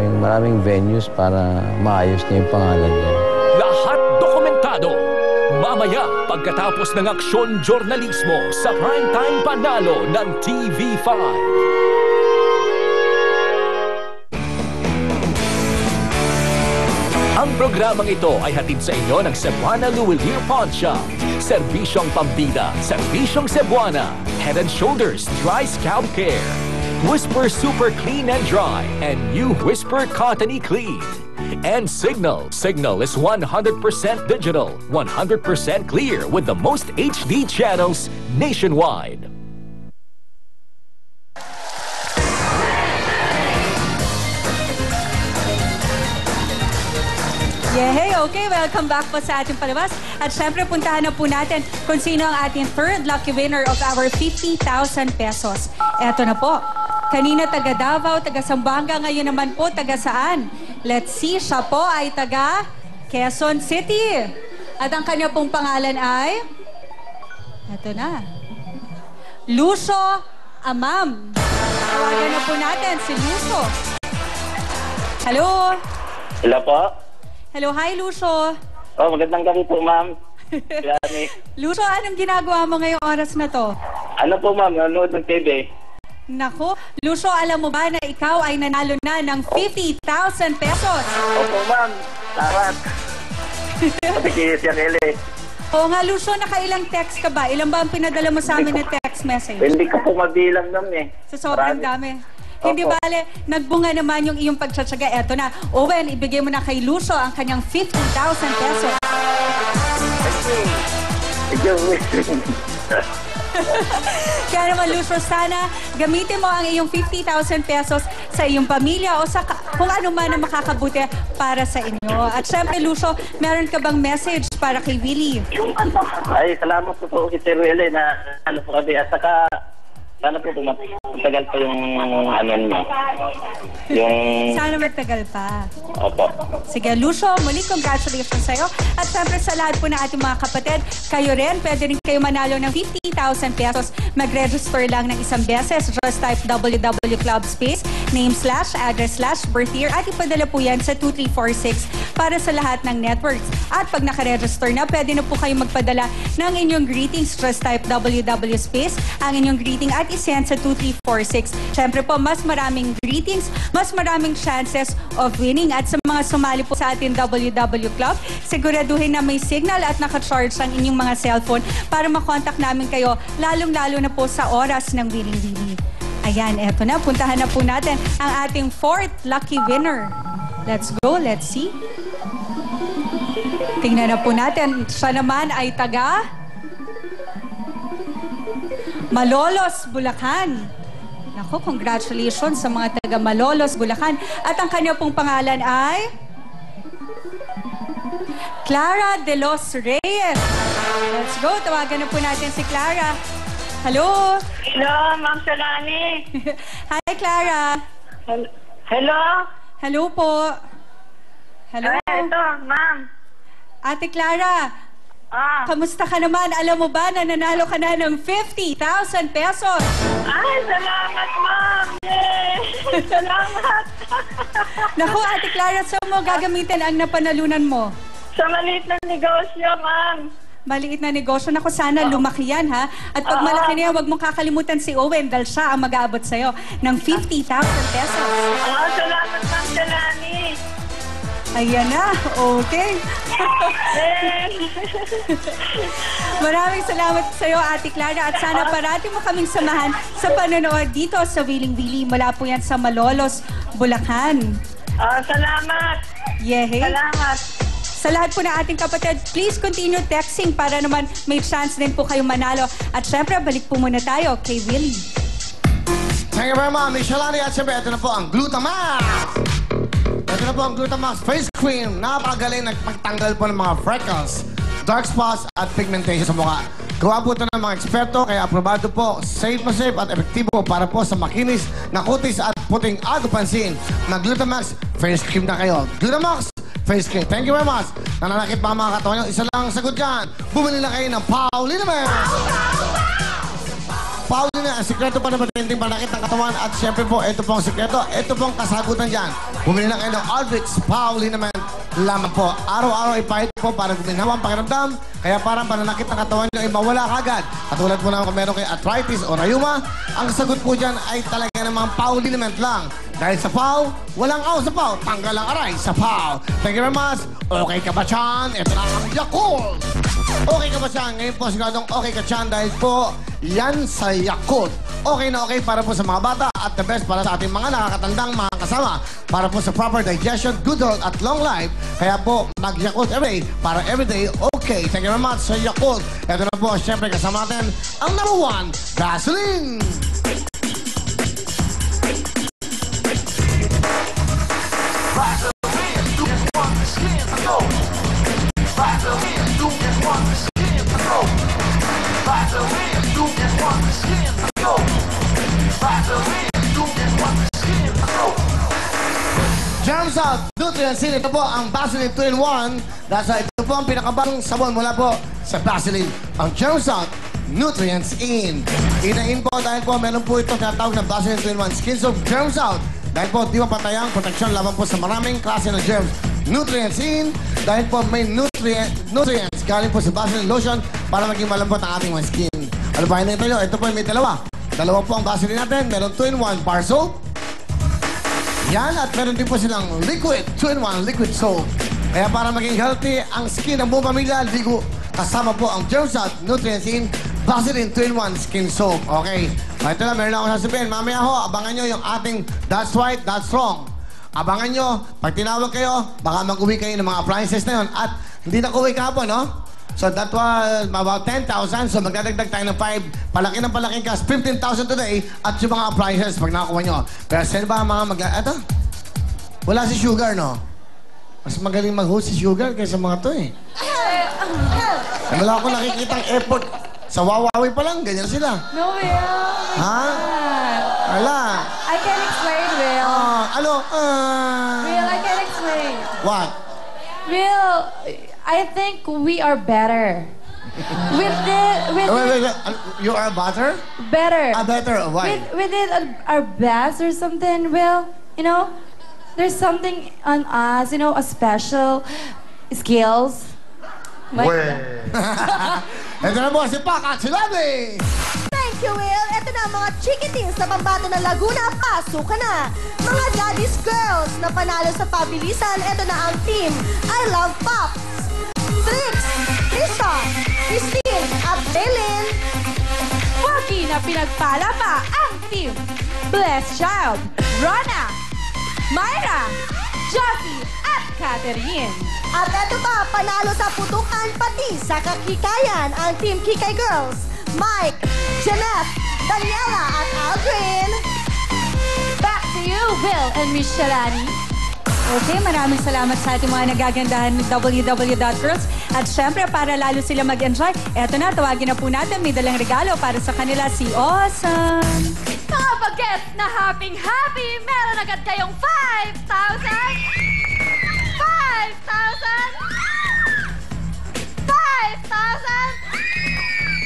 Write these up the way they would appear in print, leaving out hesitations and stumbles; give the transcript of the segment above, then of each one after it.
Maraming venues para maayos niya yung pangalan niya. Lahat dokumentado. Mamaya, pagkatapos ng aksyon journalismo sa primetime panalo ng TV5. Ang programang ito ay hatid sa inyo ng Cebuana Luwilier Pawn Shop. Serbisyong pambida, serbisyong Cebuana. Head and Shoulders Dry Scalp Care. Whisper Super Clean and Dry and new Whisper Cottony Clean. And Signal. Signal is 100% digital, 100% clear with the most HD channels nationwide. Yehey! Okay, welcome back po sa ating palabas. At syempre, puntahan na po natin kung sino ang ating third lucky winner of our 50,000 pesos. Eto na po. Kanina taga Davao, taga Zamboanga, ngayon naman po taga saan? Let's see, siya po ay taga Quezon City. At ang kanya pong pangalan ay... Eto na. Lucio Amam. Tawagan na po natin si Lucio. Hello? Hello po? Hello, hi Lucio. Oh, magandang gabi po, ma'am. Lucio, anong ginagawa mo ngayong oras na to? Ano po, ma'am? Nanonood ng TV. Naku, Lucio, alam mo ba na ikaw ay nanalo na ng 50,000 pesos? Opo, ma'am. Salamat. Pati kay Siya Kelly. Oo nga, Lucio, nakailang text ka ba? Ilan ba ang pinadala mo sa amin na text message? Hindi ko po mabilang, ma'am eh. Sa sobrang dami. Hindi Opo. bale, nagbunga naman yung iyong pagtsatsaga. Eto na, Owen, ibigay mo na kay Lucio ang kanyang 50,000 pesos. Thank you. Kaya naman, Lucio, sana gamitin mo ang iyong 50,000 pesos sa iyong pamilya o sa kung ano man ang makakabuti para sa inyo. At syempre, Lucio, meron ka bang message para kay Willie? Ay, salamat po kay Sir Willie na ano po kami. At saka, sana po matagal pa yung ano niyo. Yung... Sana magtagal pa. Opo. Sige, Lucio, muli congratulations sa'yo. At syempre sa lahat po ng ating mga kapatid, kayo rin, pwede rin kayo manalo ng 50,000 pesos. Mag-register lang ng isang beses. Just type www.clubspace, name/address/birth year at ipadala po yan sa 2346 para sa lahat ng networks. At pag nakaregister na, pwede na po kayo magpadala ng inyong greetings. Just type www.space, ang inyong greeting at isend sa 2346. Syempre po, mas maraming greetings, mas maraming chances of winning. At sa mga sumali po sa ating WW Club, siguraduhin na may signal at naka-charge ang inyong mga cellphone para makontak namin kayo, lalong-lalo na po sa oras ng Willing Willie. Ayan, eto na. Puntahan na po natin ang ating fourth lucky winner. Let's go, let's see. Tingnan na po natin. Siya naman ay taga Malolos, Bulacan. Naku, congratulations sa mga taga Malolos, Bulacan. At ang kanya pong pangalan ay Clara de los Reyes. Let's go, tawagan na po natin si Clara. Hello? Hello, Ma'am Shalani. Hi, Clara. Hello? Hello po. Hello? Ito, Ma'am. Ate Clara, kamusta ka naman? Alam mo ba na nanalo ka na ng 50,000 pesos? Ay, salamat, Ma'am. Yay! Salamat. Naku, Ate Clara, saan mo gagamitin ang napanalunan mo? Sa maliit na negosyo, Ma'am. Maliit na negosyo. Naku, sana lumaki yan, ha? At pag malaki na yan, huwag mong kakalimutan si Owen dahil siya ang mag-aabot sa'yo ng 50,000 pesos. Salamat, Ma'am Shalani. Ayan na. Okay. Maraming salamat sa iyo, Ate Clara. At sana parati mo kaming samahan sa panonood dito sa Willing Willie. Mula po yan sa Malolos, Bulacan. Salamat. Yehey. Salamat. Sa lahat po ng ating kapatid, please continue texting para naman may chance din po kayo manalo. At syempre, balik po muna tayo kay Willie. Thank you very much, Miss Shalani. At syempre, ito na po ang Glutamax. Ito na po ang Glutamax Face Cream. Napakagaling nagpagtanggal po ng mga freckles, dark spots at pigmentation sa mukha. Gawa po ito ng mga eksperto, kaya aprobado po, safe na safe at epektibo para po sa makinis na kutis at puting agupansin. Mag-Glutamax Face Cream na kayo. Glutamax Face Cream. Thank you very much. Nananakit pa ang mga katawan nyo. Isa lang ang sagot dyan. Bumili na kayo ng Paulina Man. Pauline na, ang sikreto pa na matinding panakit ng katawan. At syempre po, ito pong sikreto. Ito pong kasagutan dyan. Bumili lang kayo ng Aldrich Pauline naman lamang po. Araw-araw ipahit po para guminawa ang pakiramdam. Kaya parang pananakit ng katawan nyo ay mawala kagad. Katulad po naman kung meron kayo arthritis o rayuma, ang sagot po dyan ay talaga namang Pauline naman lang. Dahil sa PAW, walang aw sa PAW. Tanggal ang aray sa PAW. Thank you very much. Okay ka ba, Chan? Ito na ang Yakult. Okay ka ba, Chan? Ngayon po, siguradong okay ka, Chan, dahil po, yan sa Yakult. Okay na okay para po sa mga bata at the best para sa ating mga nakakatandang mga kasama. Para po sa proper digestion, good health at long life. Kaya po, mag-Yakult everyday para everyday okay. Thank you very much sa Yakult. Ito na po, syempre kasama natin ang #1, Vaseline. Germs Out, Nutrients In. Ito po ang Vaseline 2-in-1. Dahil ito po ang pinakabagong sabon mula po sa Vaseline. Ang Germs Out, Nutrients In. In po dahil po meron po ito tinatawag na Vaseline 2-in-1 Skin Soap Germs Out. Dahil po di mapatayang proteksyon laban po sa maraming klase ng germs. Nutrients In. Dahil po may nutrients galing po sa Vaseline Lotion para maging malambot ang ating mga skin. Ano ba yun ito? Ito po may dalawa. Dalawa po ang Vaseline natin. Meron 2-in-1 bar soap. Yan, at meron din po silang liquid, 2-in-1 liquid soap. Kaya para maging healthy ang skin ng buong pamilya, ligo kasama po ang Germs Out, Nutrients In, Vaseline 2-in-1 Skin Soap. Okay, ito lang, meron ako sasabihin. Mamaya ho, abangan nyo yung ating That's Right, That's Wrong. Abangan nyo, pag tinawag kayo, baka mag-uwi kayo ng mga appliances na yun. At hindi na-uwi kahapon, no? So that was about 10,000. So magdadagdag tayo ng 5. Palaki ng palaking cash, 15,000 today. At yung mga appliances pag nakakuha nyo. Pero sino ba ang mga Eto? Wala si Sugar, no? Mas magaling mag-host si Sugar kaysa mga to, eh. Wala ako nakikitang effort. Sa Wawawi pa lang, ganyan sila. No, Will. Ha? Wala. I can explain, Will. Will, I can explain. What? Will, I think we are better. Wait. You are better? Better. Better. Why? We did our best or something, Will. You know, there's something on us, you know, a special skills. Ito na po si Pac at si Lovely. Thank you, Will. Ito na ang mga chikitins na pambato ng Laguna. Pasok ka na. Mga daddy's girls na panalo sa pabilisan. Ito na ang team I Love Pops. Trix, Trisha, Christine, at Belen. Wagi na pinagpala pa ang team Blessed Child, Rana, Myra, Josie, at Catherine. At ito pa, panalo sa putukan pati sa kakikayan ang team Kikay Girls. Mike, Jeanette, Daniela, at Aldrin. Back to you, Will and Miss Shalani. Okay, maraming salamat sa ating mga nagagandahan ng www.girls. At syempre, para lalo sila mag-enjoy, eto na, tawagin na po natin, may dalang regalo para sa kanila si Awesome. Mga bagets na happy-happy, meron agad kayong 5,000! 5,000!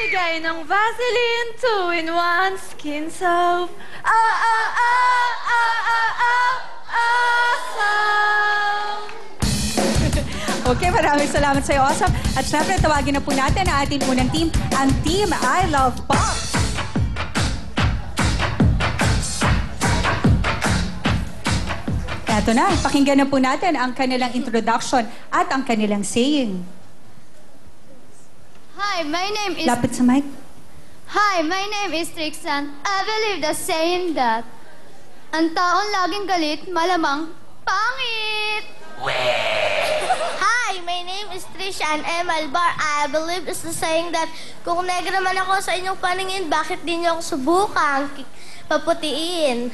Bigay ng Vaseline 2-in-1 Skin Soap. Awesome! Okay, maraming salamat sa iyo, Awesome. At syempre, tawagin na po natin ang ating unang team, ang Team I Love Pop. Eto na, pakinggan na po natin ang kanilang introduction at ang kanilang saying. Hi, my name is... Lapit sa mic. Hi, my name is Trixan. I believe the saying that ang taong laging galit, malamang pangit. Hi, my name is Trisha and I'm Albar. I believe it's the saying that kung negra man ako sa inyong paningin, bakit di niyo ako subukang paputiin?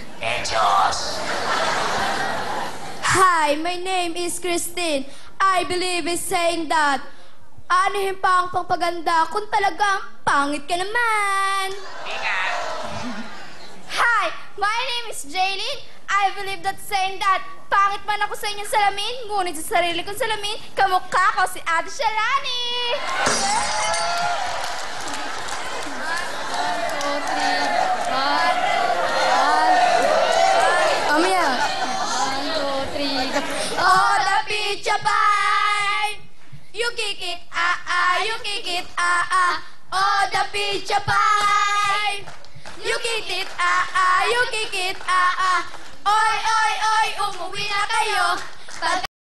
Hi, my name is Christine. I believe is saying that anuhin pa ang pagpaganda kung talagang pangit ka naman. Hi, my name is Jaylene. I believe that saying that pangit man ako sa inyong salamin, ngunit sa sarili kong salamin, kamukha ko si Ate Shalani. 1, 2, 3. Oh, the pizza pie! You kick it, you kick it, Oh, the pizza pie! You kick it, you kick it, Oy, oy, oy, umuwi na kayo.